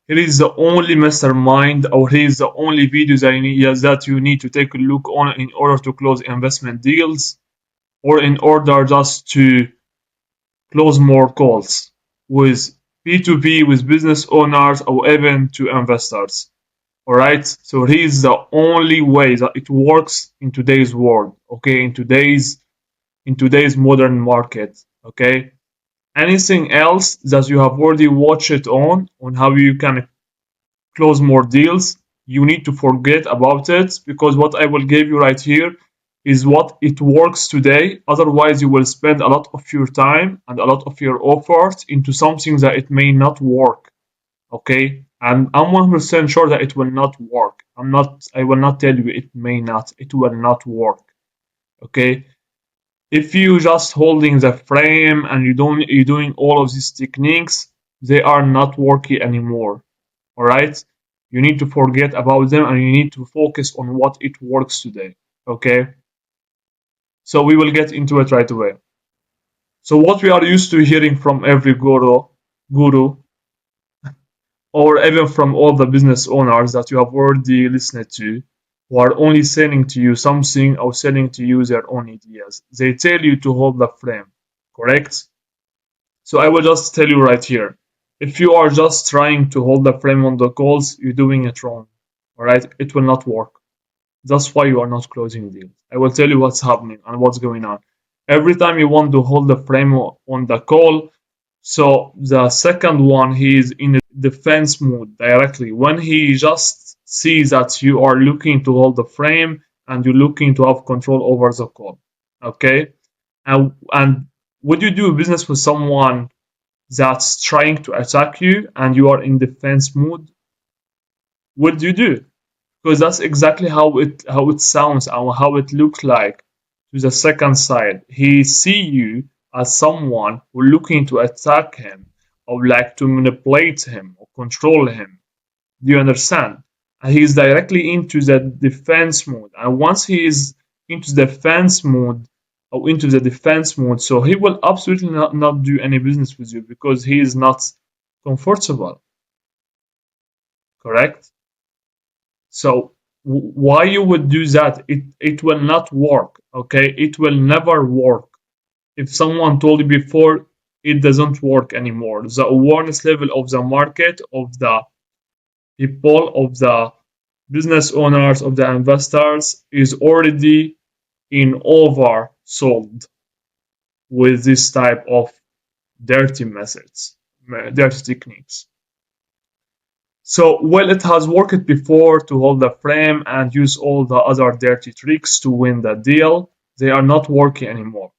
Here is the only mastermind, or here is the only video that that you need to take a look on in order to close investment deals, or in order just to close more calls with P2P, with business owners, or even to investors. All right. So here is the only way that it works in today's world. Okay, in today's modern market. Okay. Anything else that you have already watched it on how you can close more deals, you need to forget about it, because what I will give you right here is what it works today. Otherwise, you will spend a lot of your time and a lot of your effort into something that it may not work. Okay, and I'm 100% sure that it will not work. I will not tell you it may not, it will not work. Okay, if you just holding the frame and you're doing all of these techniques, they are not working anymore. All right, you need to forget about them and you need to focus on what it works today. Okay, so we will get into it right away. So what we are used to hearing from every guru, or even from all the business owners that you have already listened to, who are only selling to you something or selling to you their own ideas. They tell you to hold the frame, correct? So I will just tell you right here. If you are just trying to hold the frame on the calls, you're doing it wrong. Alright? It will not work. That's why you are not closing deals. I will tell you what's happening and what's going on. Every time you want to hold the frame on the call, so the second one, he is in a defense mode directly. When he just sees that you are looking to hold the frame and you're looking to have control over the call. Okay? And would you do business with someone that's trying to attack you and you are in defense mode? What do you do? Because that's exactly how it sounds and how it looks like to the second side. He see you as someone who looking to attack him, or like to manipulate him or control him. Do you understand? And he's directly into the defense mode. And once he is into the defense mode, so he will absolutely not do any business with you because he is not comfortable. Correct? So why you would do that? It will not work. Okay, it will never work. If someone told you before, it doesn't work anymore. The awareness level of the market, of the people, of the business owners, of the investors is already in oversold with this type of dirty methods, dirty techniques. So, well, it has worked before to hold the frame and use all the other dirty tricks to win the deal. They are not working anymore.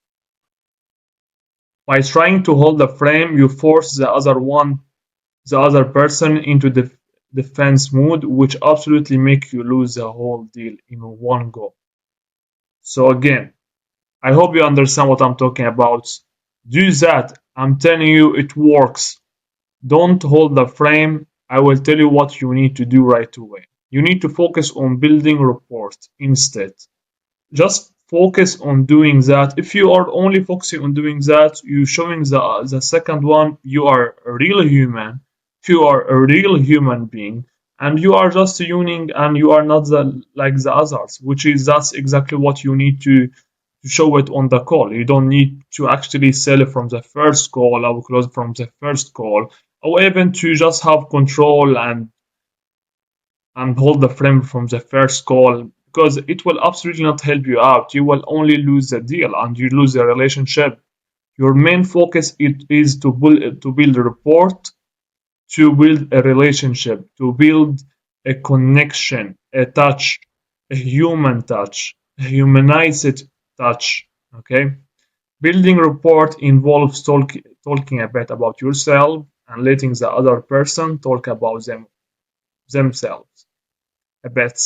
By trying to hold the frame, you force the other person into the defense mode, which absolutely make you lose the whole deal in one go. So again, I hope you understand what I'm talking about. Do that. I'm telling you, it works. Don't hold the frame. I will tell you what you need to do right away. You need to focus on building rapport instead. Just focus on doing that. If you are only focusing on doing that, you showing the second one you are a real human. If you are a real human being and you are just tuning and you are not like the others, which is that's exactly what you need to show it on the call. You don't need to actually sell it from the first call or close from the first call, or even to just have control and hold the frame from the first call, because it will absolutely not help you out. You will only lose the deal and you lose the relationship. Your main focus is to build a rapport, to build a relationship, to build a connection, a touch, a human touch, a humanized touch. Okay, building rapport involves talking a bit about yourself and letting the other person talk about themselves a bit,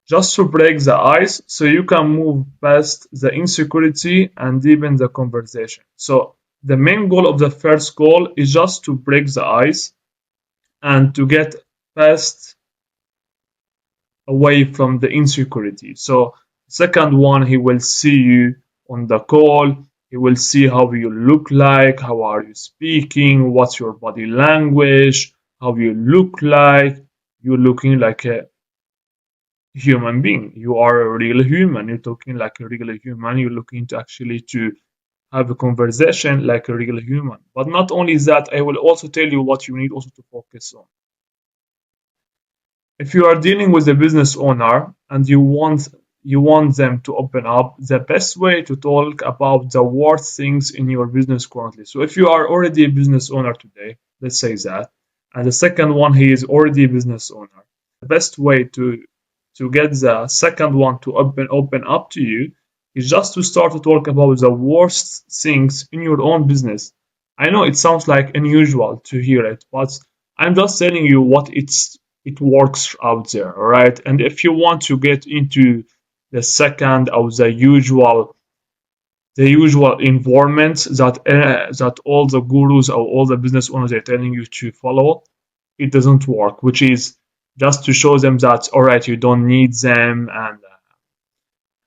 just to break the ice so you can move past the insecurity and deepen the conversation. So the main goal of the first call is just to break the ice and to get past away from the insecurity. So second one, he will see you on the call. He will see how you look like, how are you speaking, what's your body language, how you look like. You're looking like a human being. You are a real human. You're talking like a real human. You're looking to actually to have a conversation like a real human. But not only that, I will also tell you what you need also to focus on. If you are dealing with a business owner and you want them to open up, the best way to talk about the worst things in your business currently. So if you are already a business owner today, let's say that, and the second one, he is already a business owner, the best way to get the second one to open up to you is just to start to talk about the worst things in your own business. I know it sounds like unusual to hear it, but I'm just telling you what it works out there, all right? And if you want to get into the second of the usual environment that all the gurus or all the business owners are telling you to follow, it doesn't work. Which is just to show them that all right, you don't need them,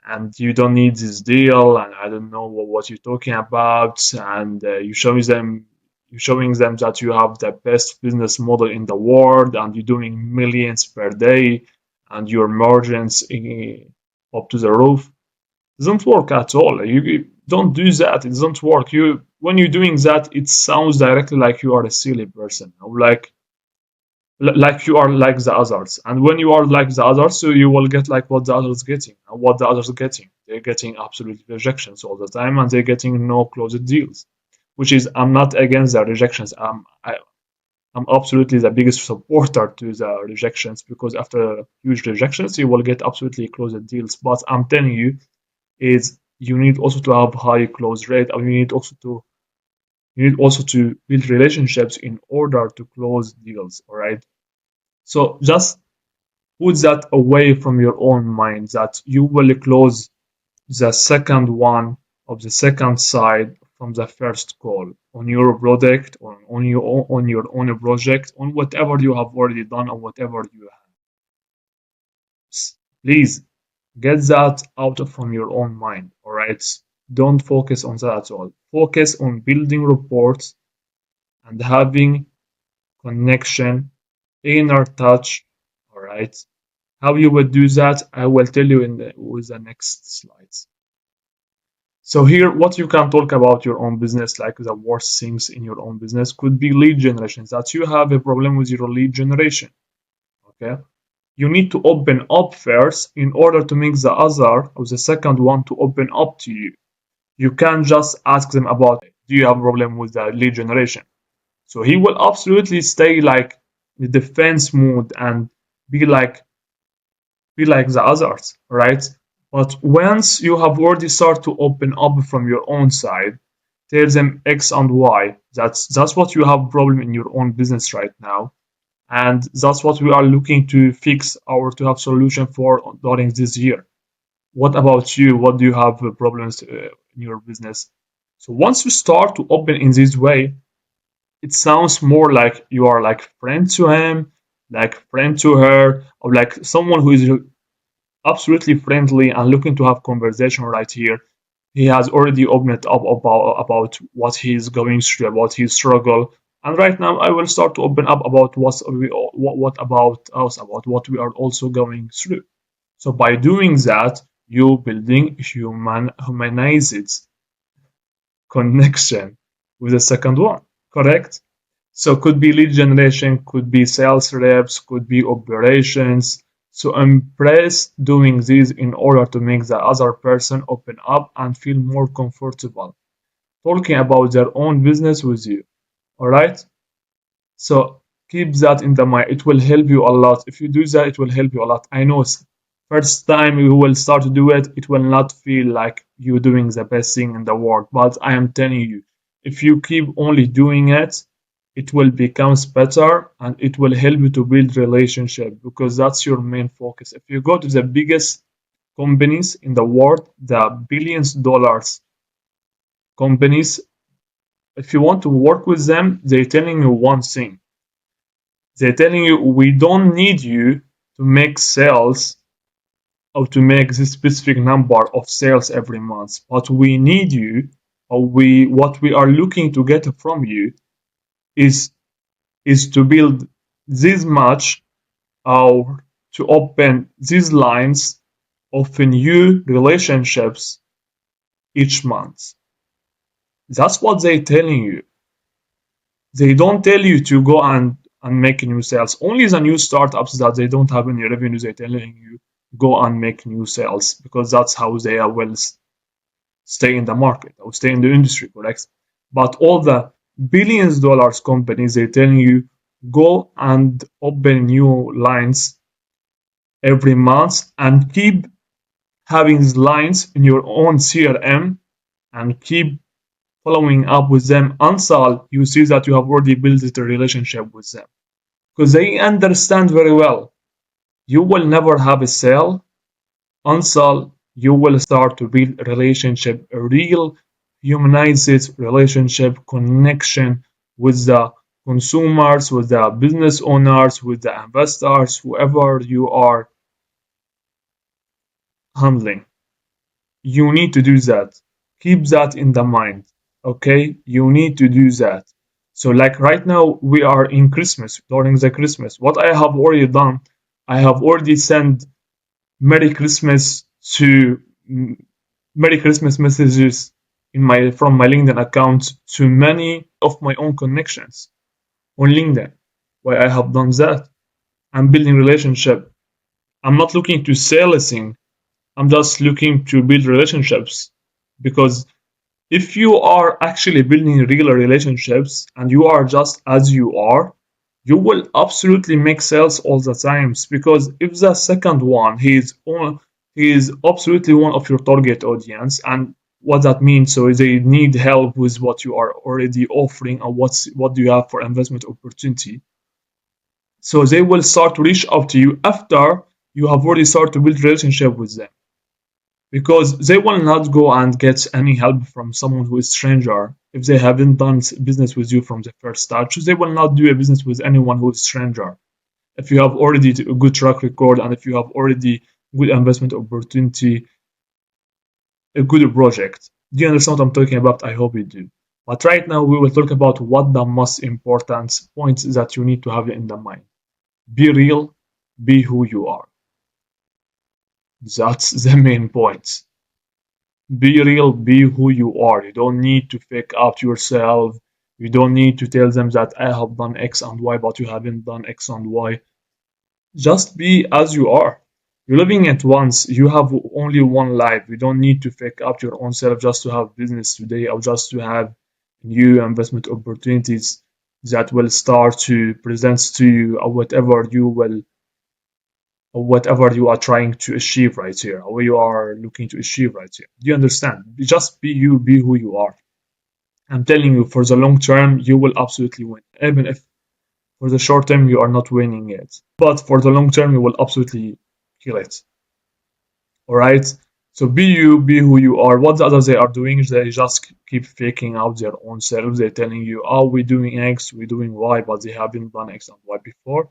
and you don't need this deal, and I don't know what you're talking about, and you're showing them that you have the best business model in the world, and you're doing millions per day, and your margins up to the roof. It doesn't work at all. You don't do that. It doesn't work. When you're doing that, it sounds directly like you are a silly person, or like you are like the others. And when you are like the others, so you will get like what the others getting. And what the others are getting, they're getting absolute rejections all the time, and they're getting no closed deals. Which is, I'm not against the rejections. I'm absolutely the biggest supporter to the rejections, because after huge rejections, you will get absolutely closed deals. But I'm telling you, is you need also to have high close rate, or you need also to build relationships in order to close deals. All right. So just put that away from your own mind, that you will close the second one of the second side from the first call on your product, on your own project, on whatever you have already done, or whatever you have. Please get that out from your own mind. All right. Don't focus on that at all. Focus on building reports and having connection, inner touch. All right. How you would do that, I will tell you with the next slides. So here, what you can talk about your own business, like the worst things in your own business, could be lead generation. That you have a problem with your lead generation. Okay, you need to open up first in order to make the other or the second one to open up to you. You can't just ask them about, do you have a problem with the lead generation? So he will absolutely stay like the defense mode and be like the others, right? But once you have already started to open up from your own side, tell them X and Y. That's what you have problem in your own business right now, and that's what we are looking to fix or to have solution for during this year. What about you? What do you have problems in your business? So once you start to open in this way, it sounds more like you are like friend to him, like friend to her, or like someone who is absolutely friendly and looking to have conversation right here. He has already opened up about what he's going through, about his struggle, and right now I will start to open up about what about us, about what we are also going through. So by doing that, you building humanized connection with the second one, correct? So could be lead generation, could be sales reps, could be operations. So embrace doing this in order to make the other person open up and feel more comfortable talking about their own business with you. All right. So keep that in the mind. It will help you a lot. If you do that, it will help you a lot. I know first time you will start to do it, it will not feel like you're doing the best thing in the world. But I am telling you, if you keep only doing it, it will become better and it will help you to build relationship, because that's your main focus. If you go to the biggest companies in the world, the billions dollars companies, if you want to work with them, they're telling you one thing. They're telling you, we don't need you to make sales or to make this specific number of sales every month, but we need you, or what we are looking to get from you is is to build this much or to open these lines of new relationships each month. That's what they're telling you. They don't tell you to go and make new sales. Only the new startups that they don't have any revenue, they're telling you go and make new sales because that's how they will stay in the market or stay in the industry, correct? But all the billions dollars companies, they're telling you go and open new lines every month and keep having these lines in your own CRM and keep following up with them until you see that you have already built a relationship with them. Because they understand very well you will never have a sale until you will start to build a relationship, a real humanized relationship connection with the consumers, with the business owners, with the investors, whoever you are handling. You need to do that. Keep that in the mind. Okay? You need to do that. So, like right now, we are in Christmas, during the Christmas. What I have already done, I have already sent Merry Christmas to Merry Christmas messages in my from my LinkedIn account to many of my own connections on LinkedIn. Why I have done that? I'm building relationship. I'm not looking to sell a thing. I'm just looking to build relationships because if you are actually building real relationships and you are just as you are, you will absolutely make sales all the times because if the second one he is absolutely one of your target audience and what that means so they need help with what you are already offering and what do you have for investment opportunity, so they will start to reach out to you after you have already started to build relationship with them because they will not go and get any help from someone who is stranger if they haven't done business with you from the first touch. They will not do a business with anyone who is stranger if you have already a good track record and if you have already good investment opportunity, a good project. Do you understand what I'm talking about? I hope you do. But right now we will talk about what the most important points that you need to have in the mind. Be real, be who you are. That's the main point. Be real, be who you are. You don't need to fake out yourself. You don't need to tell them that I have done X and Y, but you haven't done X and Y. Just be as you are. You're living it once. You have only one life. You don't need to fake out your own self just to have business today or just to have new investment opportunities that will start to present to you or whatever you are trying to achieve right here, or you are looking to achieve right here. Do you understand? Just be you, be who you are. I'm telling you, for the long term, you will absolutely win. Even if for the short term you are not winning it, but for the long term you will absolutely kill it. All right. So be you, be who you are. What the others they are doing is they just keep faking out their own selves. They're telling you, "Oh, we're doing X, we're doing Y," but they haven't done X and Y before.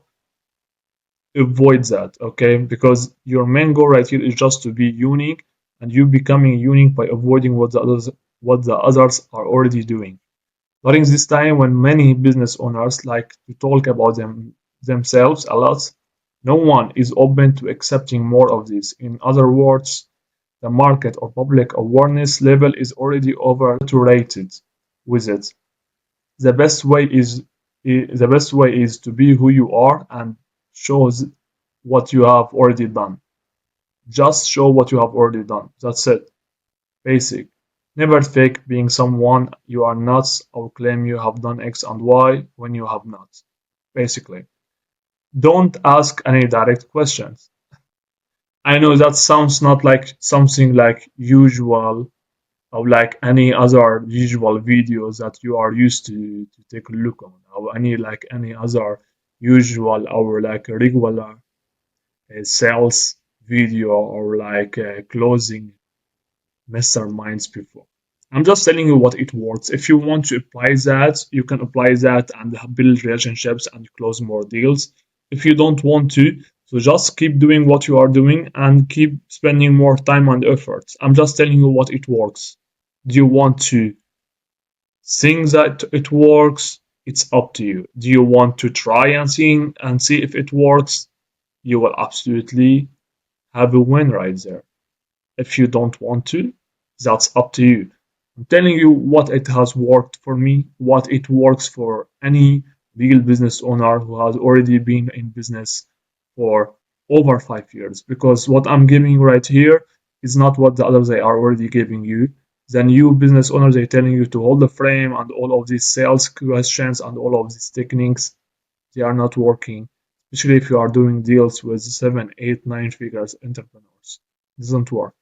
Avoid that, okay? Because your main goal right here is just to be unique, and you becoming unique by avoiding what the others are already doing. During this time when many business owners like to talk about themselves a lot, no one is open to accepting more of this. In other words, the market or public awareness level is already oversaturated with it. The best way is to be who you are and shows what you have already done. Just show what you have already done. That's it. Basic. Never fake being someone you are not or claim you have done X and Y when you have not. Basically. Don't ask any direct questions. I know that sounds not like something like usual or like any other usual videos that you are used to take a look on or any other usual or like regular sales video or like closing masterminds before. I'm just telling you what it works. If you want to apply that, you can apply that and build relationships and close more deals. If you don't want to, so just keep doing what you are doing and keep spending more time and effort. I'm just telling you what it works. Do you want to think that it works? It's up to you. Do you want to try and see if it works? You will absolutely have a win right there. If you don't want to, that's up to you. I'm telling you what it has worked for me, what it works for any real business owner who has already been in business for over 5 years. Because what I'm giving you right here is not what the others they are already giving you. The new business owners they're telling you to hold the frame and all of these sales questions and all of these techniques, they are not working. Especially if you are doing deals with 7, 8, 9 figures entrepreneurs. It doesn't work.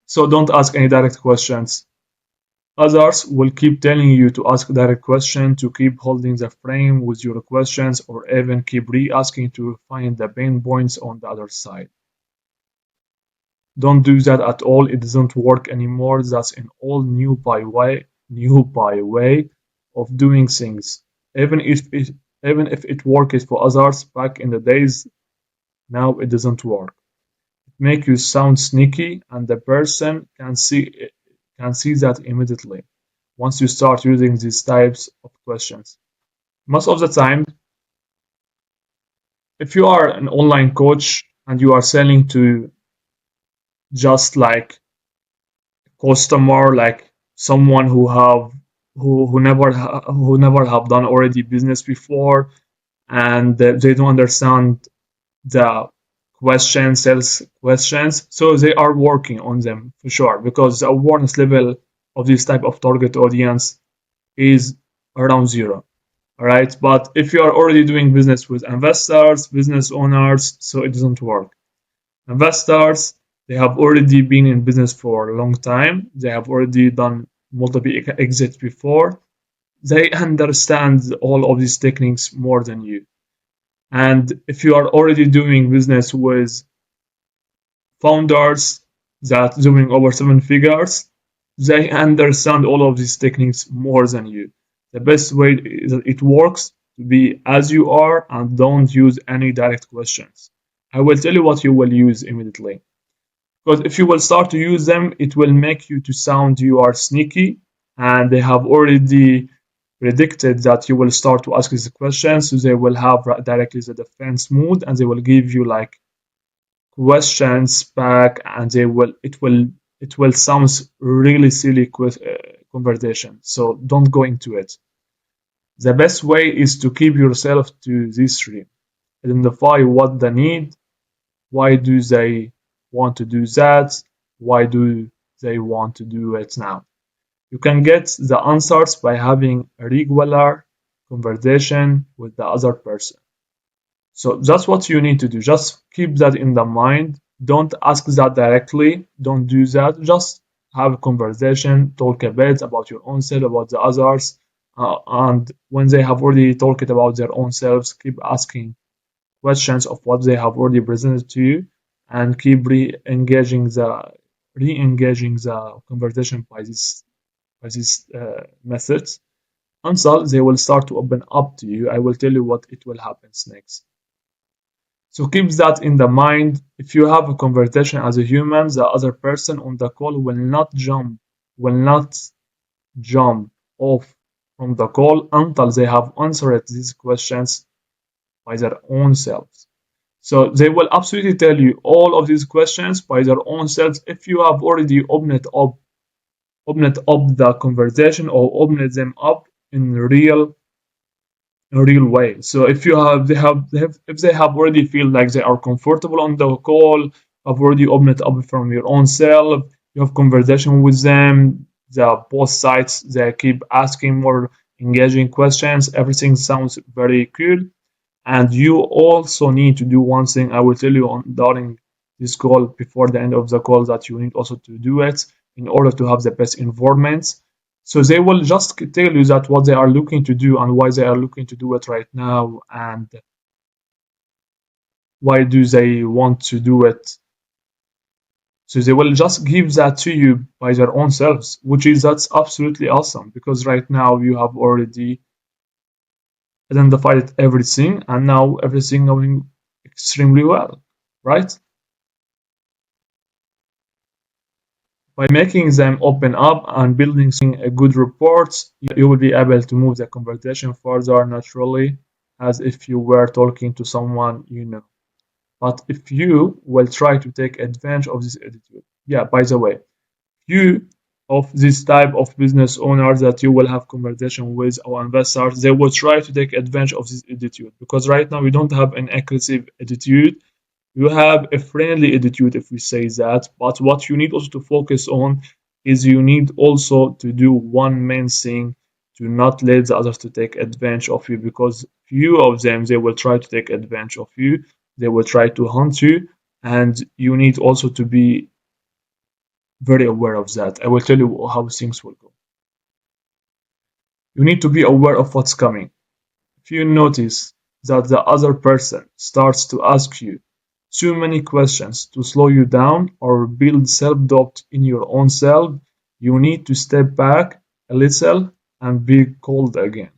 So don't ask any direct questions. Others will keep telling you to ask direct questions, to keep holding the frame with your questions, or even keep re-asking to find the pain points on the other side. Don't do that at all. It doesn't work anymore. That's an all new by way of doing things. Even if it worked for others back in the days, now it doesn't work. Make you sound sneaky, and the person can see that immediately once you start using these types of questions. Most of the time, if you are an online coach and you are selling to just like customer, like someone who never have done already business before, and they don't understand the sales questions, so they are working on them for sure, because the awareness level of this type of target audience is around zero. All right, but if you are already doing business with investors, business owners, so it doesn't work. Investors, they have already been in business for a long time, they have already done multiple exits before, they understand all of these techniques more than you. And if you are already doing business with founders that doing over 7 figures, they understand all of these techniques more than you. The best way that it works to be as you are and don't use any direct questions. I will tell you what you will use immediately. Because if you will start to use them, it will make you to sound you are sneaky, and they have already predicted that you will start to ask these questions, so they will have directly the defense mood, and they will give you like questions back, and it will sound really silly conversation. So don't go into it. The best way is to keep yourself to these three. Identify what they need, why do they want to do that, why do they want to do it now. You can get the answers by having a regular conversation with the other person. So that's what you need to do. Just keep that in the mind. Don't ask that directly. Don't do that. Just have a conversation, talk a bit about your own self, about the others. And when they have already talked about their own selves, keep asking questions of what they have already presented to you, and keep re-engaging the conversation by these methods until they will start to open up to you. I will tell you what it will happen next. So keep that in the mind. If you have a conversation as a human, the other person on the call will not jump off from the call until they have answered these questions by their own selves. So they will absolutely tell you all of these questions by their own selves if you have already opened up the conversation or opened them up in real way. So if if they have already feel like they are comfortable on the call, have already opened it up from your own self, you have conversation with them, the both sides they keep asking more engaging questions, everything sounds very cool. And you also need to do one thing. I will tell you during this call, before the end of the call, that you need also to do it in order to have the best environment. So they will just tell you that what they are looking to do and why they are looking to do it right now, and why do they want to do it. So they will just give that to you by their own selves, that's absolutely awesome, because right now you have already identified everything, and now everything going extremely well, right? By making them open up and building a good reports, you will be able to move the conversation further naturally, as if you were talking to someone you know. But if you will try to take advantage of this attitude, yeah, by the way, few of this type of business owners that you will have conversation with or investors, they will try to take advantage of this attitude, because right now we don't have an aggressive attitude. You have a friendly attitude, if we say that. But what you need also to focus on is you need also to do one main thing, to not let the others to take advantage of you, because few of them, they will try to take advantage of you. They will try to hunt you, and you need also to be very aware of that. I will tell you how things will go. You need to be aware of what's coming. If you notice that the other person starts to ask you too many questions to slow you down or build self doubt in your own self, you need to step back a little and be cold again.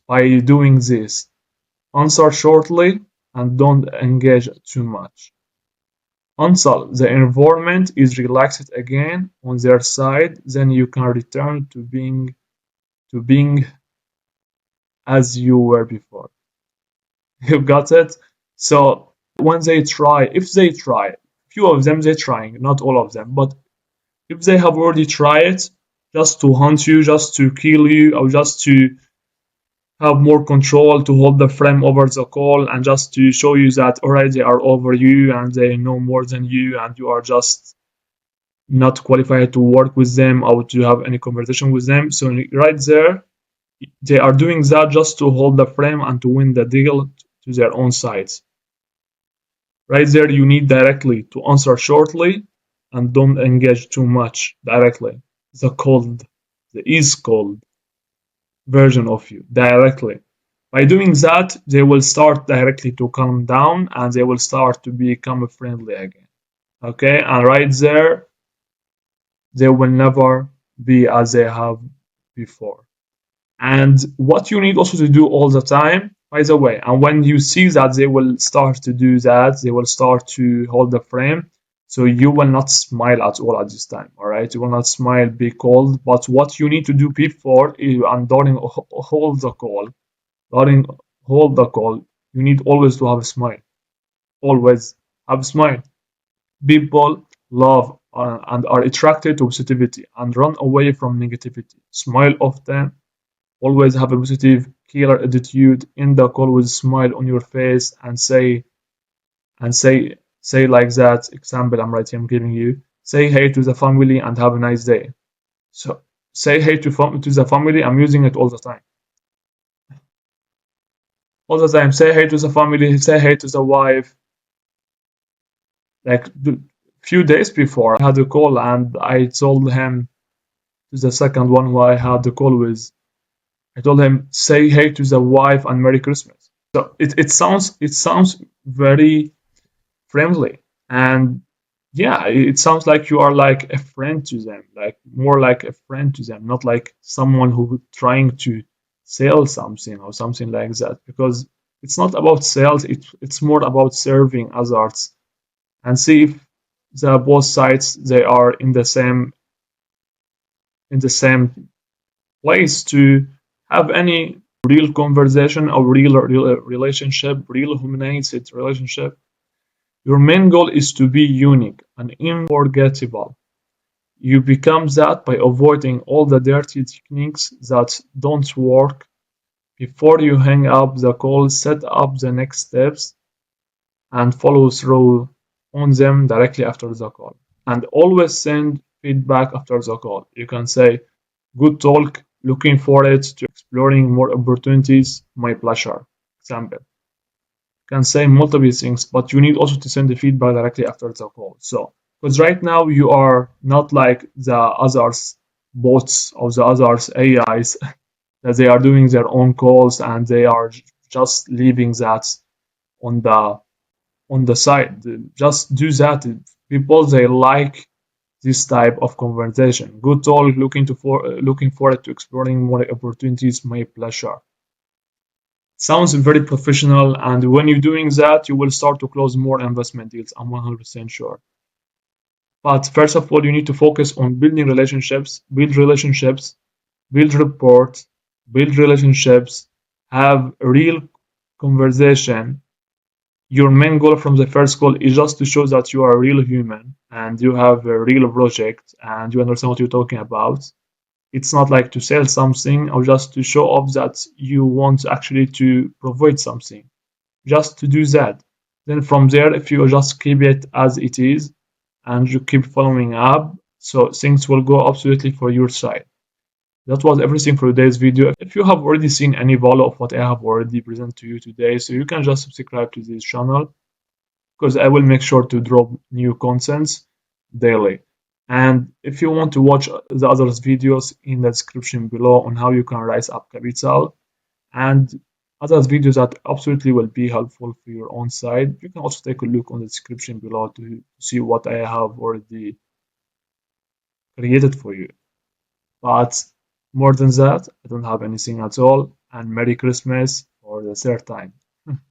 By doing this, answer shortly and don't engage too much. Until the environment is relaxed again on their side, then you can return to being as you were before. You got it? So when they try, if they try, few of them they trying, not all of them, but if they have already tried it just to hunt you, just to kill you, or just to have more control, to hold the frame over the call, and just to show you that already they are over you and they know more than you, and you are just not qualified to work with them or to have any conversation with them. So right there, they are doing that just to hold the frame and to win the deal to their own sides. Right there, you need directly to answer shortly and don't engage too much directly. The cold, the is cold version of you directly. By doing that, they will start directly to calm down and they will start to become friendly again. Okay, and right there, they will never be as they have before. And what you need also to do all the time, by the way, and when you see that they will start to do that, they will start to hold the frame. So you will not smile at all at this time, all right? You will not smile, be cold. But what you need to do before and during hold the call, during hold the call, you need always to have a smile. Always have a smile. People love and are attracted to positivity and run away from negativity. Smile often. Always have a positive killer attitude in the call with a smile on your face and say like that example I'm giving you. Say hey to the family and have a nice day. So say hey to the family. I'm using it all the time. All the time. Say hey to the family. Say hey to the wife. Like the few days before, I had a call and I told him to the second one who I had the call with. I told him say hey to the wife and Merry Christmas. So it sounds very friendly, and yeah, it sounds like you are like a friend to them, like more like a friend to them, not like someone who trying to sell something or something like that, because it's not about sales, it's more about serving others and see if the both sides they are in the same place to have any real conversation or real relationship, real humanized relationship. Your main goal is to be unique and unforgettable. You become that by avoiding all the dirty techniques that don't work. Before you hang up the call, set up the next steps and follow through on them directly after the call. And always send feedback after the call. You can say, good talk, looking forward to exploring more opportunities, my pleasure. Example. Can say multiple things, but you need also to send the feedback directly after the call. So, because right now you are not like the others bots or the others AIs that they are doing their own calls and they are just leaving that on the side. Just do that. People they like this type of conversation. Good talk, looking forward to exploring more opportunities. My pleasure. Sounds very professional, and when you're doing that, you will start to close more investment deals. I'm 100% sure. But first of all, you need to focus on building relationships, build rapport, build relationships, have real conversation. Your main goal from the first call is just to show that you are a real human and you have a real project and you understand what you're talking about. It's not like to sell something or just to show off that you want actually to provide something. Just to do that. Then from there, if you just keep it as it is and you keep following up, so things will go absolutely for your side. That was everything for today's video. If you have already seen any value of what I have already presented to you today, so you can just subscribe to this channel because I will make sure to drop new contents daily. And if you want to watch the other videos in the description below on how you can rise up capital and other videos that absolutely will be helpful for your own side, you can also take a look on the description below to see what I have already created for you. But more than that, I don't have anything at all. And Merry Christmas for the third time.